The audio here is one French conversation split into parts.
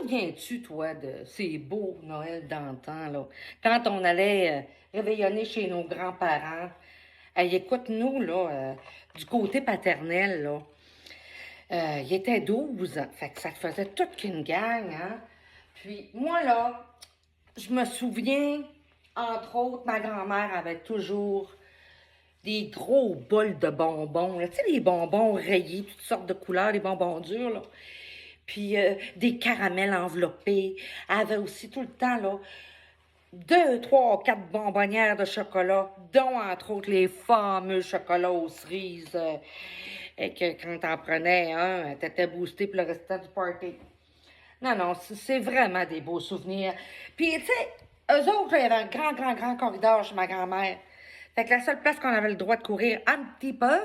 souviens-tu, toi, de ces beaux Noëls d'antan, là? Quand on allait réveillonner chez nos grands-parents. Hey, écoute, nous, là, du côté paternel, là, il était 12, fait que ça te faisait toute qu'une gang, hein? Puis moi, là, je me souviens, entre autres, ma grand-mère avait toujours des gros bols de bonbons, là. Tu sais, les bonbons rayés, toutes sortes de couleurs, les bonbons durs, là. Puis des caramels enveloppés. Elle avait aussi tout le temps, là, 2, 3, 4 bonbonnières de chocolat, dont, entre autres, les fameux chocolats aux cerises. Et que quand t'en prenais un, t'étais boosté pour le restant du party. Non, non, c'est vraiment des beaux souvenirs. Puis, tu sais, eux autres, là, il y avait un grand, grand, grand corridor chez ma grand-mère. Fait que la seule place qu'on avait le droit de courir un petit peu,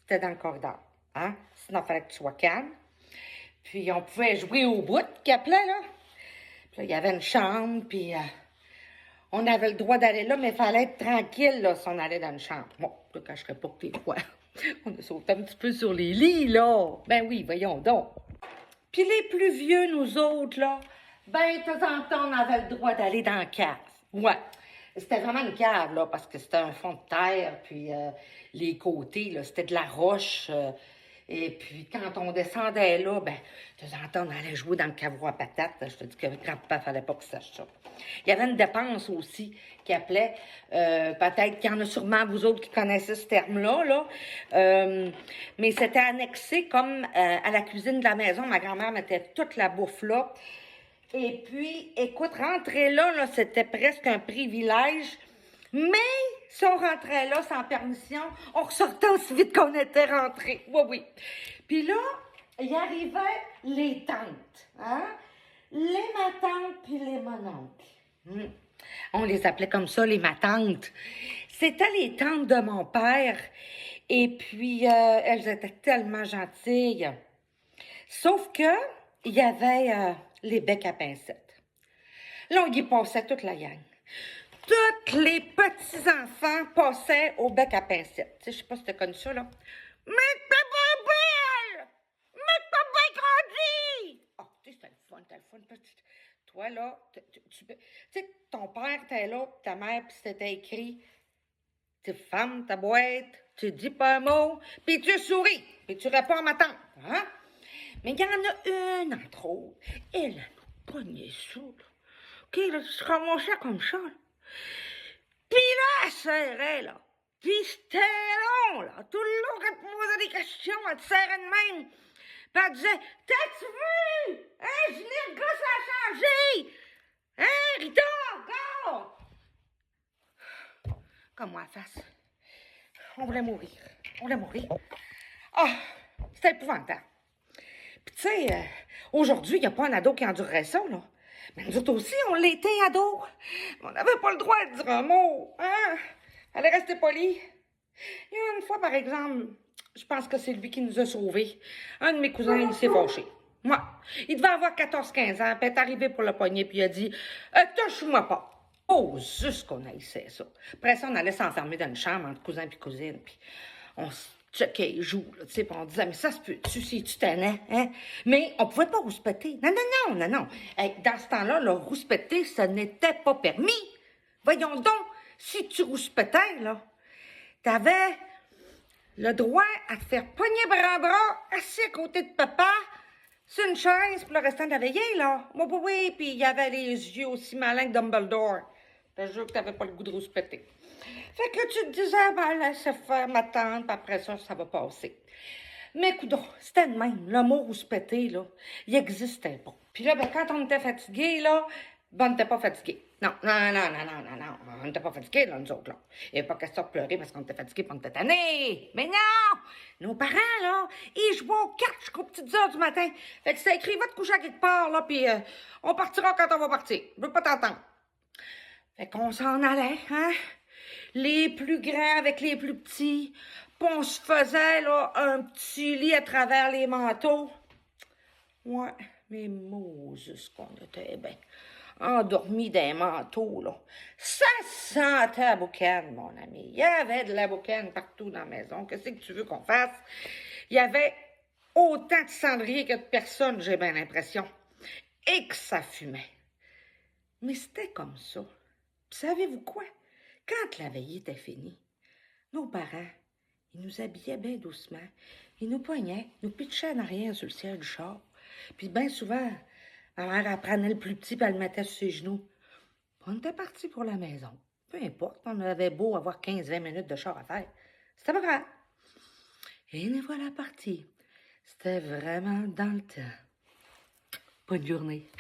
c'était dans le corridor. Hein? Sinon, il fallait que tu sois calme. Puis, on pouvait jouer au bout, qui appelait, là. Puis là, il y avait une chambre, puis on avait le droit d'aller là, mais il fallait être tranquille, là, si on allait dans une chambre. Bon, je ne cacherai pas que des fois, on a sauté un petit peu sur les lits, là. Ben oui, voyons donc. Puis les plus vieux, nous autres, là, ben, de temps en temps, on avait le droit d'aller dans la cave. Ouais. C'était vraiment une cave, là, parce que c'était un fond de terre, puis les côtés, là, c'était de la roche. Et puis, quand on descendait là, ben, de temps en temps, on allait jouer dans le caveau à patates. Je te dis que grand-papa, fallait pas qu'il sache ça. Il y avait une dépense aussi qui appelait, peut-être qu'il y en a sûrement vous autres qui connaissez ce terme-là, là. Mais c'était annexé comme à la cuisine de la maison. Ma grand-mère mettait toute la bouffe là. Et puis, écoute, rentrer là, là, c'était presque un privilège. Mais si on rentrait là sans permission, on ressortait aussi vite qu'on était rentré. Oui, oui. Puis là, il arrivait les tantes, hein? Les matantes puis les mononcles. On les appelait comme ça, les matantes. C'était les tantes de mon père. Et puis, elles étaient tellement gentilles. Sauf que, il y avait les becs à pincettes. Là, on y passait toute la gang. Tous les petits-enfants passaient au bec à pincettes. Tu sais, je sais pas si tu as connu ça, là. Mais t'es pas belle! Mais t'as bien grandi! Oh, tu sais, c'était le fun, petite. Toi, là, tu sais, ton père était là, ta mère, puis c'était écrit, tu fermes ta boîte, tu dis pas un mot, puis tu souris, puis tu réponds à ma tante, hein? Mais il y en a une, entre autres, elle a nous pogné sous, là. OK, là, tu se ramassais comme ça, là. Puis là, elle serrait, là. Puis c'était long, là. Tout le long qu'elle te posait des questions, elle te serrait de même. Puis elle disait, t'as-tu vu? Hein, Ginette, le gars, ça a changé! Hein, Rita, encore! Comme moi, face. On voulait mourir. On voulait mourir. Ah, c'était épouvantable. Puis tu sais, aujourd'hui, il n'y a pas un ado qui endurerait ça, là. Mais nous autres aussi, on l'était ados. On n'avait pas le droit de dire un mot, hein? Fallait rester poli. Il y a une fois, par exemple, je pense que c'est lui qui nous a sauvés. Un de mes cousins, il s'est fâché. Moi, il devait avoir 14-15 ans, puis il est arrivé pour le pogner, puis il a dit « Touche-moi pas! » Oh, juste qu'on haïssait ça. Après ça, on allait s'enfermer dans une chambre entre cousins et cousines, puis on se checkait les joues, là, tu sais, puis on disait « Mais ça se peut-tu si tu t'aimais, hein? » Mais on pouvait pas rouspéter. Non, non, non, non, non. Hey, dans ce temps-là, le rouspéter, ce n'était pas permis. Voyons donc, si tu rouspétais, là, t'avais le droit à te faire pogner bras assis à côté de papa, sur une chaise pour le restant de la veillée, là. Oui, oui, oui, puis il y avait les yeux aussi malins que Dumbledore. Je te jure que t'avais pas le goût de rouspéter. Fait que tu te disais, ben, laisse faire ma tante, puis après ça, ça va passer. Mais coudonc, c'était de même. Le mot rouspéter, là, il existait pas. Puis là, ben, quand on était fatigué, là, ben, on n'était pas fatigué. Non, non, non, non, non, non, non. On n'était pas fatigués, là, nous autres, là. Il n'y avait pas question de pleurer parce qu'on était fatigués et on était tannés. Mais non! Nos parents, là, ils jouaient aux cartes jusqu'aux petites heures du matin. Fait que c'était écrit, va te coucher à quelque part, là, puis on partira quand on va partir. Je veux pas t'entendre. Fait qu'on s'en allait, hein? Les plus grands avec les plus petits. Puis on se faisait, là, un petit lit à travers les manteaux. Ouais, mais Moses qu'on était bien endormis dans les manteaux, là. Ça sentait la boucane, mon ami. Il y avait de la boucane partout dans la maison. Qu'est-ce que tu veux qu'on fasse? Il y avait autant de cendriers que de personnes, j'ai bien l'impression. et que ça fumait. Mais c'était comme ça. Puis savez-vous quoi? Quand la veillée était finie, nos parents, ils nous habillaient bien doucement. Ils nous pognaient, nous pitchaient en arrière sur le siège du char. Puis bien souvent, ma mère, elle prenait le plus petit, puis elle le mettait sur ses genoux. Puis on était partis pour la maison. Peu importe, on avait beau avoir 15-20 minutes de char à faire. C'était pas grave. Et nous voilà partis. C'était vraiment dans le temps. Bonne journée.